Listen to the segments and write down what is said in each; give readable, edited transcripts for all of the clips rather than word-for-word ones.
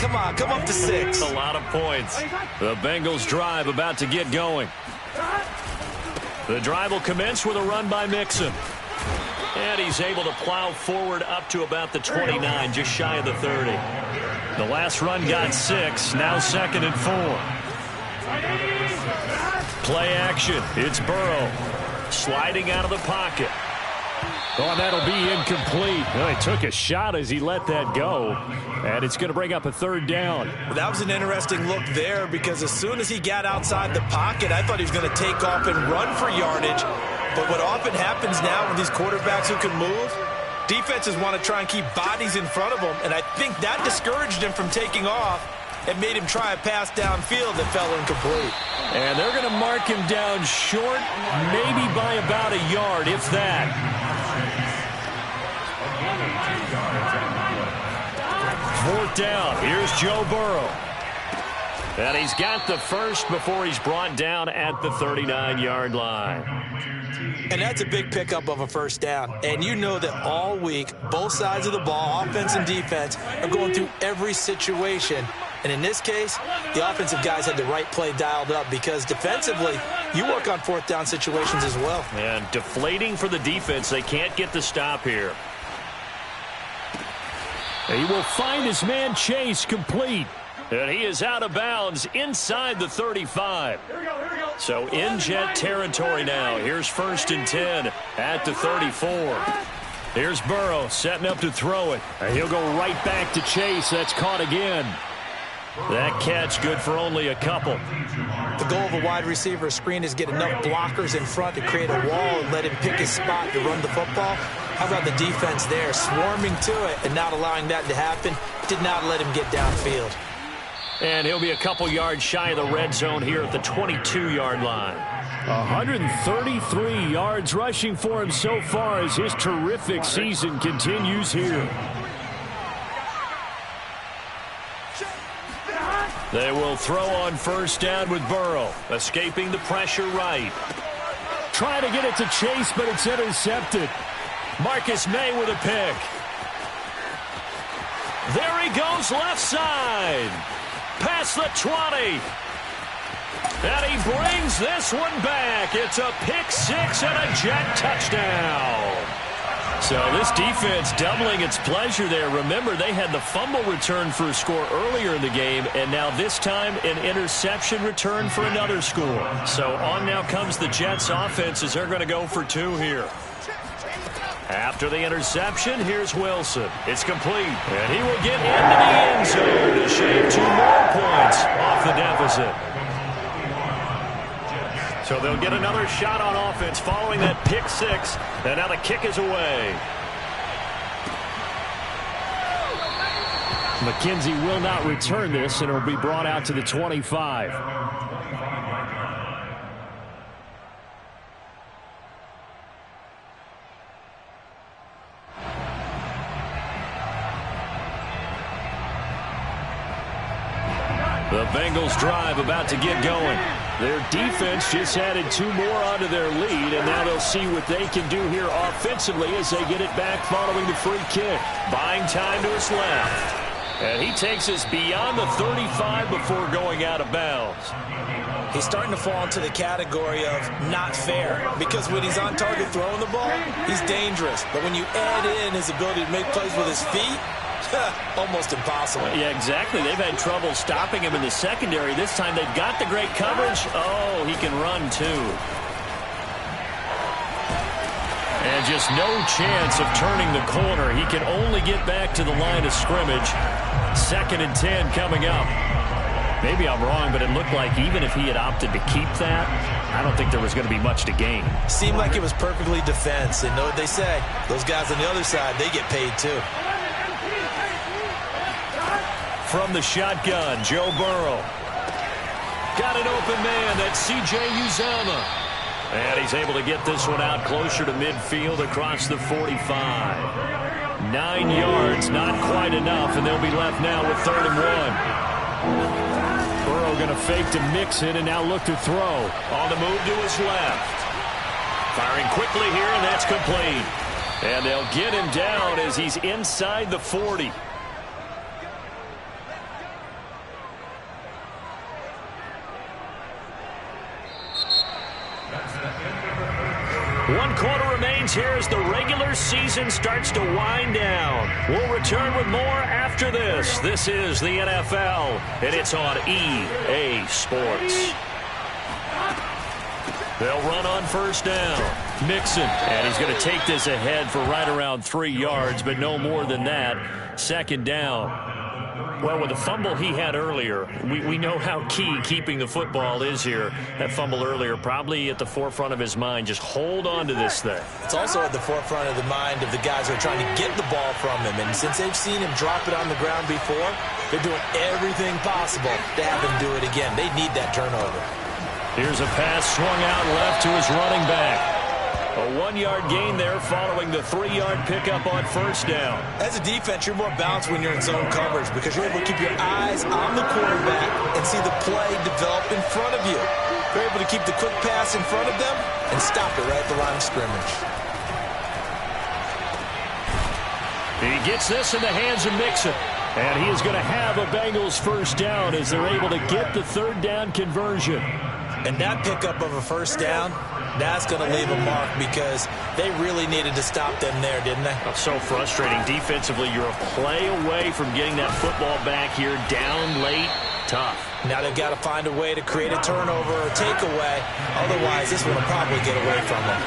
come on, come up to 6. A lot of points. The Bengals drive about to get going. The drive will commence with a run by Mixon. And he's able to plow forward up to about the 29, just shy of the 30. The last run got 6, now 2nd and 4. Play action. It's Burrow sliding out of the pocket. Oh, that'll be incomplete. Well, he took a shot as he let that go. And it's going to bring up a 3rd down. Well, that was an interesting look there because as soon as he got outside the pocket, I thought he was going to take off and run for yardage. But what often happens now with these quarterbacks who can move, defenses want to try and keep bodies in front of them. And I think that discouraged him from taking off and made him try a pass downfield that fell incomplete. And they're going to mark him down short, maybe by about a yard, if that. 4th down. Here's Joe Burrow. And he's got the first before he's brought down at the 39-yard line. And that's a big pickup of a 1st down. And you know that all week, both sides of the ball, offense and defense, are going through every situation. And in this case, the offensive guys had the right play dialed up because defensively, you work on 4th down situations as well. And deflating for the defense. They can't get the stop here. He will find his man Chase complete. And he is out of bounds inside the 35. So in Jet territory now. Here's 1st and 10 at the 34. Here's Burrow setting up to throw it. And he'll go right back to Chase. That's caught again. That catch good for only a couple. The goal of a wide receiver screen is get enough blockers in front to create a wall and let him pick his spot to run the football. How about the defense there, swarming to it and not allowing that to happen? Did not let him get downfield. And he'll be a couple yards shy of the red zone here at the 22-yard line. 133 yards rushing for him so far as his terrific season continues here. They will throw on 1st down with Burrow, escaping the pressure right. Trying to get it to Chase, but it's intercepted. Marcus May with a pick. There he goes left side. Past the 20. And he brings this one back. It's a pick 6 and a Jet touchdown. So this defense doubling its pleasure there. Remember, they had the fumble return for a score earlier in the game, and now this time an interception return for another score. So on now comes the Jets offense as they're going to go for 2 here. After the interception, here's Wilson. It's complete, and he will get into the end zone to shave 2 more points off the deficit. So they'll get another shot on offense following that pick 6, and now the kick is away. McKenzie will not return this, and it will be brought out to the 25. The Bengals drive about to get going. Their defense just added 2 more onto their lead, and now they'll see what they can do here offensively as they get it back following the free kick. Buying time to his left. And he takes us beyond the 35 before going out of bounds. He's starting to fall into the category of not fair because when he's on target throwing the ball, he's dangerous. But when you add in his ability to make plays with his feet, almost impossible. Yeah, exactly. They've had trouble stopping him in the secondary. This time they've got the great coverage. Oh, he can run too. And just no chance of turning the corner. He can only get back to the line of scrimmage. 2nd and 10 coming up. Maybe I'm wrong, but it looked like even if he had opted to keep that, I don't think there was going to be much to gain. Seemed like it was perfectly defense. And know what they say? Those guys on the other side, they get paid too. From the shotgun, Joe Burrow. Got an open man. That's C.J. Uzomah. And he's able to get this one out closer to midfield across the 45. 9 yards, not quite enough, and they'll be left now with 3rd and 1. Burrow going to fake to Mixon and now look to throw. On the move to his left. Firing quickly here, and that's complete. And they'll get him down as he's inside the 40. 1 quarter remains here as the regular season starts to wind down. We'll return with more after this. This is the NFL, and it's on EA Sports. They'll run on first down. Mixon, and he's going to take this ahead for right around 3 yards, but no more than that. 2nd down. Well, with the fumble he had earlier, we know how key keeping the football is here. That fumble earlier probably at the forefront of his mind. Just hold on to this thing. It's also at the forefront of the mind of the guys who are trying to get the ball from him. And since they've seen him drop it on the ground before, they're doing everything possible to have him do it again. They need that turnover. Here's a pass swung out left to his running back. A 1-yard gain there following the 3-yard pickup on first down. As a defense, you're more balanced when you're in zone coverage because you're able to keep your eyes on the quarterback and see the play develop in front of you. You're able to keep the quick pass in front of them and stop it right at the line of scrimmage. He gets this in the hands of Mixon. And he is going to have a Bengals first down as they're able to get the 3rd down conversion. And that pickup of a first down, that's going to leave a mark because they really needed to stop them there, didn't they? That's so frustrating. Defensively, you're a play away from getting that football back here down late. Tough. Now they've got to find a way to create a turnover or takeaway. Otherwise, this one will probably get away from them.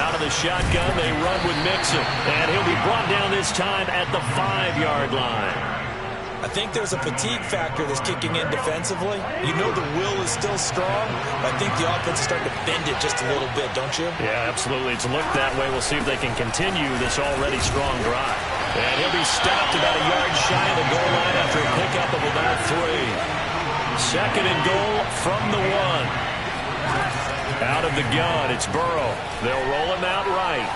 Out of the shotgun, they run with Mixon. And he'll be brought down this time at the 5-yard line. I think there's a fatigue factor that's kicking in defensively. You know the will is still strong, but I think the offense is starting to bend it just a little bit, don't you? Yeah, absolutely. It's looked that way. We'll see if they can continue this already strong drive. And he'll be stopped about a yard shy of the goal line after a pickup of about 3. 2nd and goal from the 1. Out of the gun, it's Burrow. They'll roll him out right.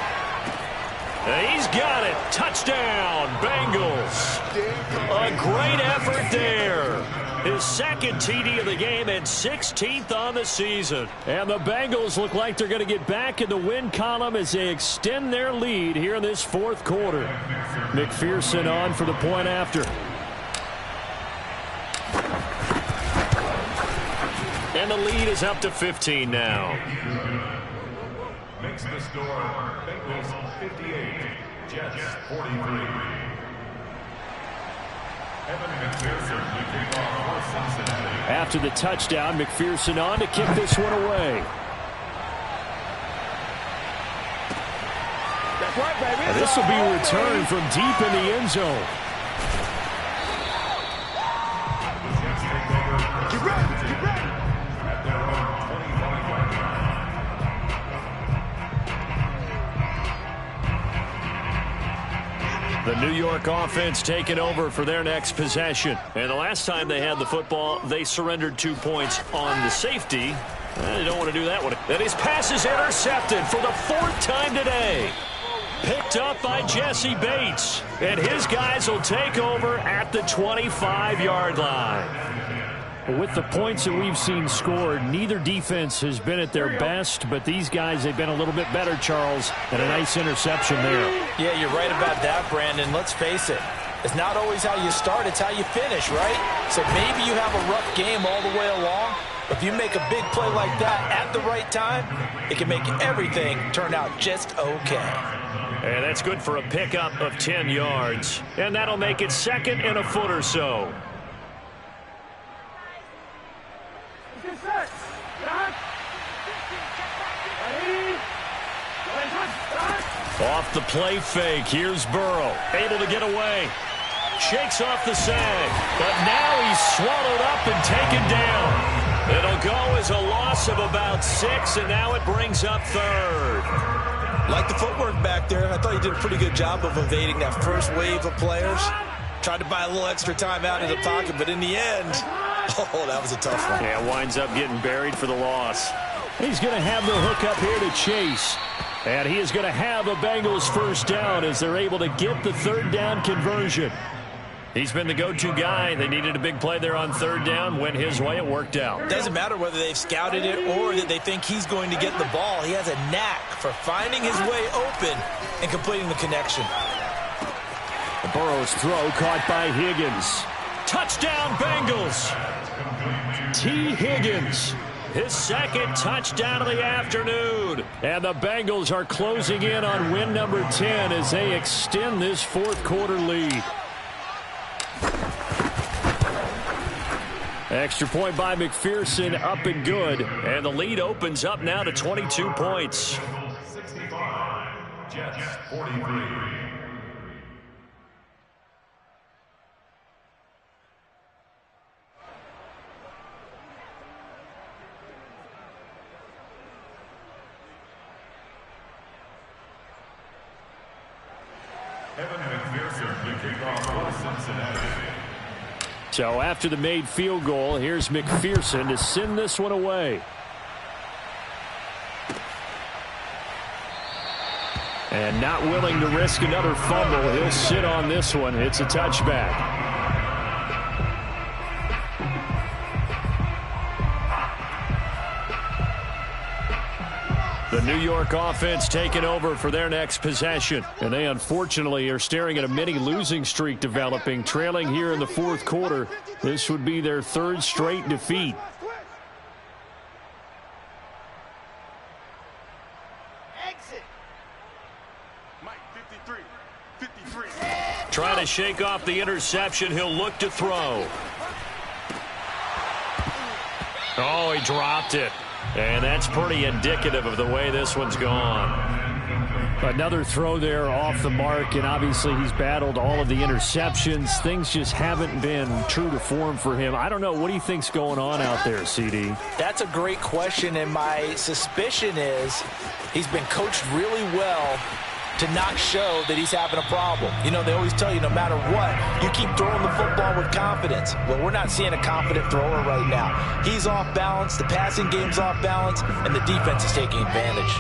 And he's got it. Touchdown, Bengals. A great effort there. His 2nd TD of the game and 16th on the season. And the Bengals look like they're going to get back in the win column as they extend their lead here in this 4th quarter. McPherson on for the point after. And the lead is up to 15 now. Makes the score Bengals 58, Jets 43. Evan McPherson to kick off for Cincinnati. After the touchdown, McPherson on to kick this one away. This will be returned from deep in the end zone. At their own 25-yard line. The New York offense taking over for their next possession. And the last time they had the football, they surrendered 2 points on the safety. They don't want to do that one. And his pass is intercepted for the 4th time today. Picked up by Jesse Bates. And his guys will take over at the 25-yard line. With the points that we've seen scored, neither defense has been at their best, but these guys, they've been a little bit better, Charles, and a nice interception there. Yeah, you're right about that, Brandon. Let's face it. It's not always how you start, it's how you finish, right? So maybe you have a rough game all the way along, but if you make a big play like that at the right time, it can make everything turn out just okay. And that's good for a pickup of 10 yards. And that'll make it 2nd and a foot or so. Off the play fake, here's Burrow, able to get away. Shakes off the sag, but now he's swallowed up and taken down. It'll go as a loss of about 6, and now it brings up 3rd. Like the footwork back there, I thought he did a pretty good job of evading that first wave of players. Tried to buy a little extra time out of the pocket, but in the end, oh, that was a tough one. Yeah, winds up getting buried for the loss. He's going to have the hook up here to Chase. And he is going to have a Bengals first down as they're able to get the 3rd down conversion. He's been the go-to guy. They needed a big play there on 3rd down. Went his way. It worked out. Doesn't matter whether they've scouted it or that they think he's going to get the ball. He has a knack for finding his way open and completing the connection. The Burrow's throw caught by Higgins. Touchdown, Bengals. T. Higgins. his second touchdown of the afternoon. And the Bengals are closing in on win number 10 as they extend this fourth quarter lead. Extra point by McPherson, up and good. And the lead opens up now to 22 points. 65, Jets 43. Evan McPherson to kick off for Cincinnati. So after the made field goal, here's McPherson to send this one away. And not willing to risk another fumble, he'll sit on this one. It's a touchback. The New York offense taking over for their next possession. And they unfortunately are staring at a mini losing streak developing, trailing here in the fourth quarter. This would be their third straight defeat. Trying to shake off the interception. He'll look to throw. Oh, he dropped it. And that's pretty indicative of the way this one's gone. Another throw there off the mark, and obviously he's battled all of the interceptions. Things just haven't been true to form for him. I don't know. What do you think's going on out there, CD? That's a great question, and my suspicion is he's been coached really well to not show that he's having a problem. You know, they always tell you no matter what, you keep throwing the football with confidence. Well, we're not seeing a confident thrower right now. He's off balance, the passing game's off balance, and the defense is taking advantage.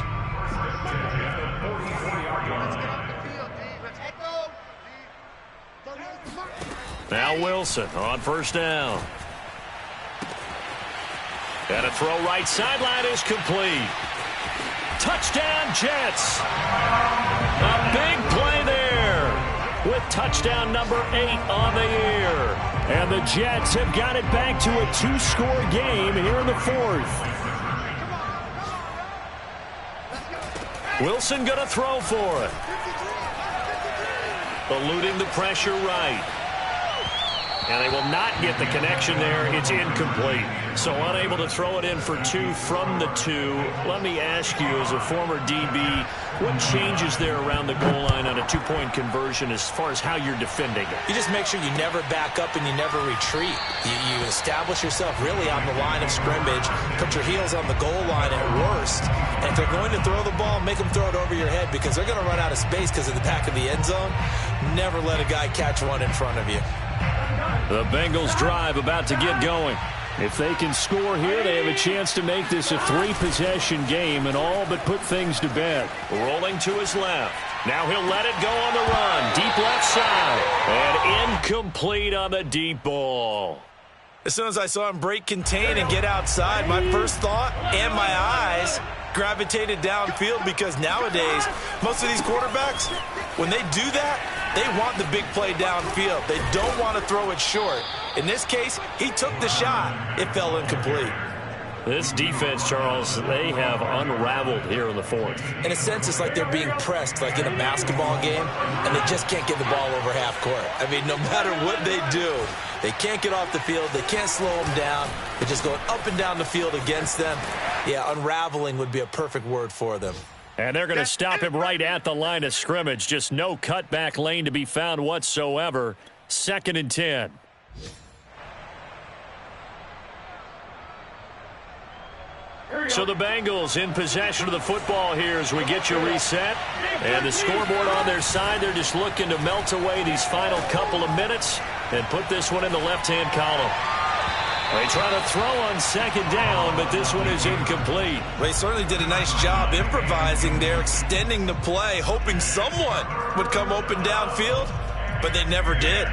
Now Wilson on first down. And a throw right sideline is complete. Touchdown, Jets. A big play there with touchdown number 8 on the year. And the Jets have got it back to a 2-score game here in the fourth. Wilson going to throw for it. Eluding the pressure right. And they will not get the connection there. It's incomplete. So unable to throw it in for 2 from the 2. Let me ask you, as a former DB, what changes there around the goal line on a 2-point conversion as far as how you're defending it? You just make sure you never back up and you never retreat. You establish yourself really on the line of scrimmage, put your heels on the goal line at worst. And if they're going to throw the ball, make them throw it over your head because they're going to run out of space because of the back of the end zone. Never let a guy catch one in front of you. The Bengals drive about to get going. If they can score here, they have a chance to make this a 3-possession game and all but put things to bed. Rolling to his left. Now he'll let it go on the run. Deep left side. And incomplete on the deep ball. As soon as I saw him break contain and get outside, my first thought and my eyes gravitated downfield because nowadays, most of these quarterbacks, when they do that, they want the big play downfield. They don't want to throw it short. In this case, he took the shot. It fell incomplete. This defense, Charles, they have unraveled here in the fourth. In a sense, it's like they're being pressed, like in a basketball game, and they just can't get the ball over half court. I mean, no matter what they do, they can't get off the field. They can't slow them down. They're just going up and down the field against them. Yeah, unraveling would be a perfect word for them. And they're going to stop him right at the line of scrimmage. Just no cutback lane to be found whatsoever. 2nd and 10. So the Bengals in possession of the football here as we get you reset. And the scoreboard on their side, they're just looking to melt away these final couple of minutes and put this one in the left-hand column. They try to throw on 2nd down, but this one is incomplete. They certainly did a nice job improvising there, extending the play, hoping someone would come open downfield, but they never did.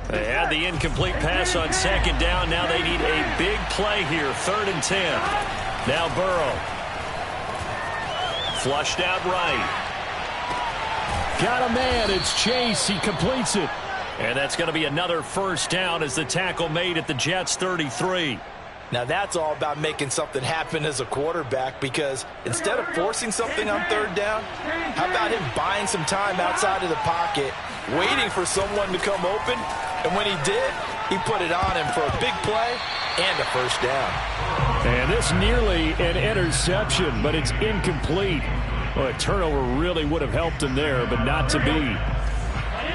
They had the incomplete pass on 2nd down. Now they need a big play here, 3rd and 10. Now Burrow. Flushed out right. Got a man. It's Chase. He completes it. And that's going to be another first down as the tackle made at the Jets' 33. Now that's all about making something happen as a quarterback, because instead of forcing something on third down, how about him buying some time outside of the pocket, waiting for someone to come open, and when he did, he put it on him for a big play and a first down. And this nearly an interception, but it's incomplete. Well, a turnover really would have helped him there, but not to be.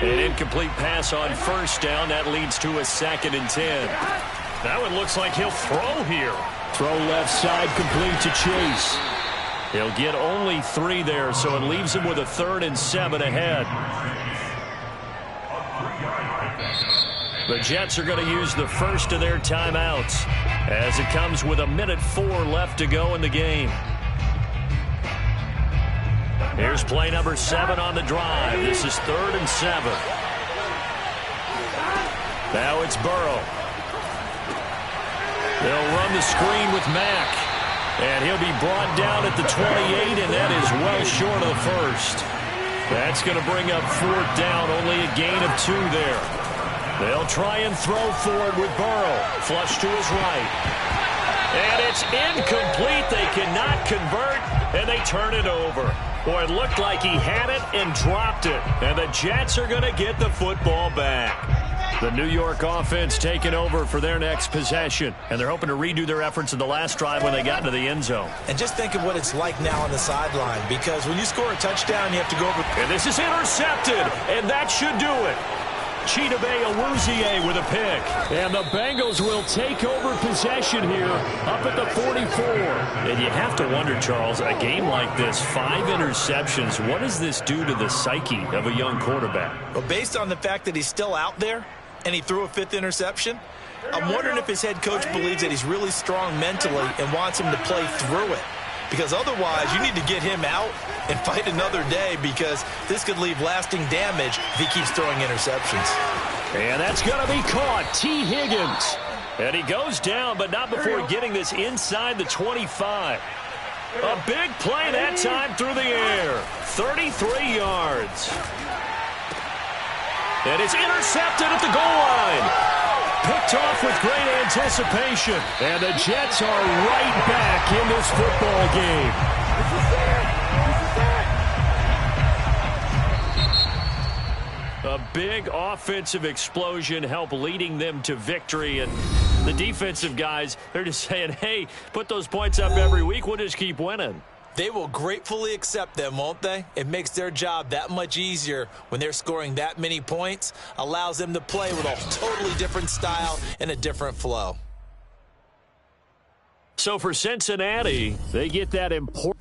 An incomplete pass on first down. That leads to a 2nd and 10. Now it looks like he'll throw here. Throw left side, complete to Chase. He'll get only 3 there, so it leaves him with a 3rd and 7 ahead. The Jets are going to use the first of their timeouts as it comes with 1:04 left to go in the game. Here's play number 7 on the drive. This is 3rd and 7. Now it's Burrow. They'll run the screen with Mack. And he'll be brought down at the 28, and that is well short of the first. That's going to bring up 4th down, only a gain of 2 there. They'll try and throw for it with Burrow. Flush to his right. And it's incomplete. They cannot convert, and they turn it over. Boy, it looked like he had it and dropped it. And the Jets are going to get the football back. The New York offense taking over for their next possession. And they're hoping to redo their efforts in the last drive when they got into the end zone. And just think of what it's like now on the sideline, because when you score a touchdown, you have to go over. And this is intercepted, and that should do it. Chidobe Awuzie with a pick. And the Bengals will take over possession here up at the 44. And you have to wonder, Charles, a game like this, 5 interceptions, what does this do to the psyche of a young quarterback? Well, based on the fact that he's still out there and he threw a 5th interception, I'm wondering if his head coach believes that he's really strong mentally and wants him to play through it. Because otherwise, you need to get him out and fight another day, because this could leave lasting damage if he keeps throwing interceptions. And that's going to be caught. T. Higgins. And he goes down, but not before getting this inside the 25. A big play that time through the air. 33 yards. And it's intercepted at the goal line. Picked off with great anticipation. And the Jets are right back in this football game. A big offensive explosion helped leading them to victory. And the defensive guys, they're just saying, hey, put those points up every week. We'll just keep winning. They will gratefully accept them, won't they? It makes their job that much easier when they're scoring that many points. Allows them to play with a totally different style and a different flow. So for Cincinnati, they get that important